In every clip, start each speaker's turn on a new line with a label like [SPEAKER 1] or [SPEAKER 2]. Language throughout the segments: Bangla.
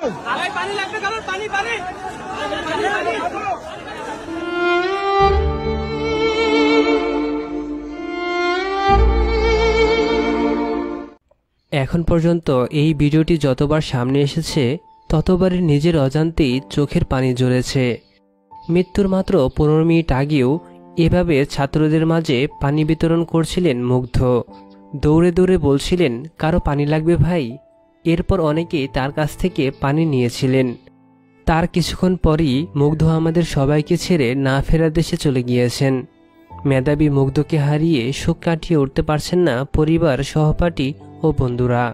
[SPEAKER 1] পানি লাগবে, পানি পানি।
[SPEAKER 2] এখন পর্যন্ত এই ভিডিওটি যতবার সামনে এসেছে ততবারই নিজের অজান্তেই চোখের পানি ঝরেছে। মৃত্যুর মাত্র 15 মিনিট আগেও এভাবে ছাত্রদের মাঝে পানি বিতরণ করছিলেন মুগ্ধ। দৌড়ে দৌড়ে বলছিলেন, কারো পানি লাগবে ভাই। এরপর অনেকেই তার কাছ থেকে পানি নিয়েছিলেন। তার কিছুক্ষণ পরই মুগ্ধ আমাদের সবাইকে ছেড়ে না ফেরার দেশে চলে গিয়েছেন। মেধাবী মুগ্ধকে হারিয়ে শোক কাটিয়ে উঠতে পারছেন না পরিবার, সহপাঠী ও বন্ধুরা।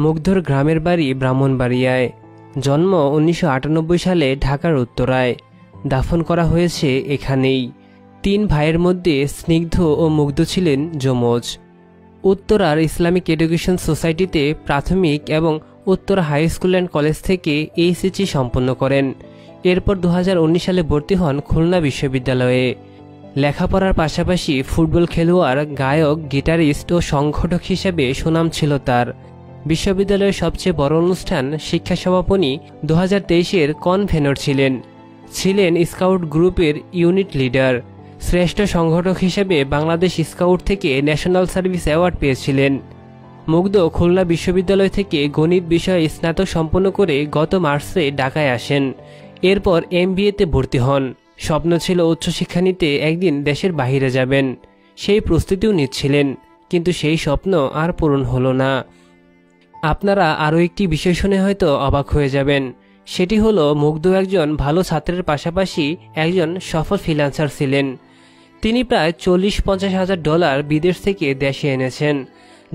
[SPEAKER 2] মুগ্ধর গ্রামের বাড়ি ব্রাহ্মণবাড়িয়ায়। জন্ম 1998 সালে ঢাকার উত্তরায়। দাফন করা হয়েছে এখানেই। 3 ভাইয়ের মধ্যে স্নিগ্ধ ও মুগ্ধ ছিলেন যমজ। উত্তরার ইসলামিক এডুকেশন সোসাইটিতে প্রাথমিক এবং Uttara high school and college থেকে এইচএসসি সম্পন্ন করেন। এরপর 2019 সালে ভর্তি হন খুলনা বিশ্ববিদ্যালয়ে। লেখাপড়ার পাশাপাশি ফুটবল খেলোয়াড়, গায়ক, গিটারিস্ট ও সংগঠক হিসেবে সুনাম ছিল তার। বিশ্ববিদ্যালয়ের সবচেয়ে বড় অনুষ্ঠান শিক্ষা সমাপনী 2023-এর কনভেনর ছিলেন। স্কাউট গ্রুপের ইউনিট লিডার। শ্রেষ্ঠ সংগঠক হিসেবে বাংলাদেশ স্কাউট থেকে ন্যাশনাল সার্ভিস অ্যাওয়ার্ড পেয়েছিলেন। মুগ্ধ খুলনা বিশ্ববিদ্যালয় থেকে গণিত বিষয়ে স্নাতক সম্পন্ন করে গত মার্চে ঢাকায় আসেন। এরপর MBA-তে ভর্তি হন। স্বপ্ন ছিল উচ্চশিক্ষা নিতে একদিন দেশের বাইরে যাবেন। সেই প্রস্তুতিও নিচ্ছিলেন, কিন্তু সেই স্বপ্ন আর পূরণ হলো না। আপনারা আরও একটি বিষয় শুনে হয়তো অবাক হয়ে যাবেন। সেটি হলো মুগ্ধ একজন ভালো ছাত্রের পাশাপাশি একজন সফল ফ্রিল্যান্সার ছিলেন। তিনি প্রায় $40-50,000 বিদেশ থেকে দেশে এনেছেন,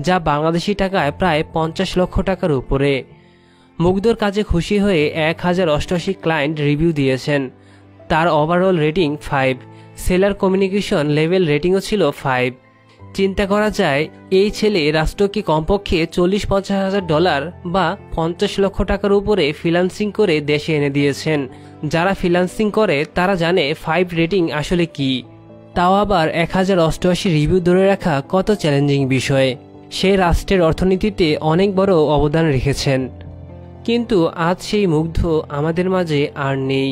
[SPEAKER 2] যা বাংলাদেশি টাকায় প্রায় 50 লক্ষ টাকার উপরে। মুগ্ধর কাজে খুশি হয়ে 1088 ক্লায়েন্ট রিভিউ দিয়েছেন। তার overall rating 5, seller communication level রেটিংও ছিল 5। চিন্তা করা যায়, এই ছেলে রাষ্ট্রকে কমপক্ষে $40-50,000 বা 50 লক্ষ টাকার উপরে ফ্রিল্যান্সিং করে দেশে এনে দিয়েছেন। যারা ফ্রিল্যান্সিং করে তারা জানে 5 রেটিং আসলে কি, তাও আবার 1088 রিভিউ ধরে রাখা কত চ্যালেঞ্জিং বিষয়। সে রাষ্ট্রের অর্থনীতিতে অনেক বড় অবদান রেখেছেন। কিন্তু আজ সেই মুগ্ধ আমাদের মাঝে আর নেই।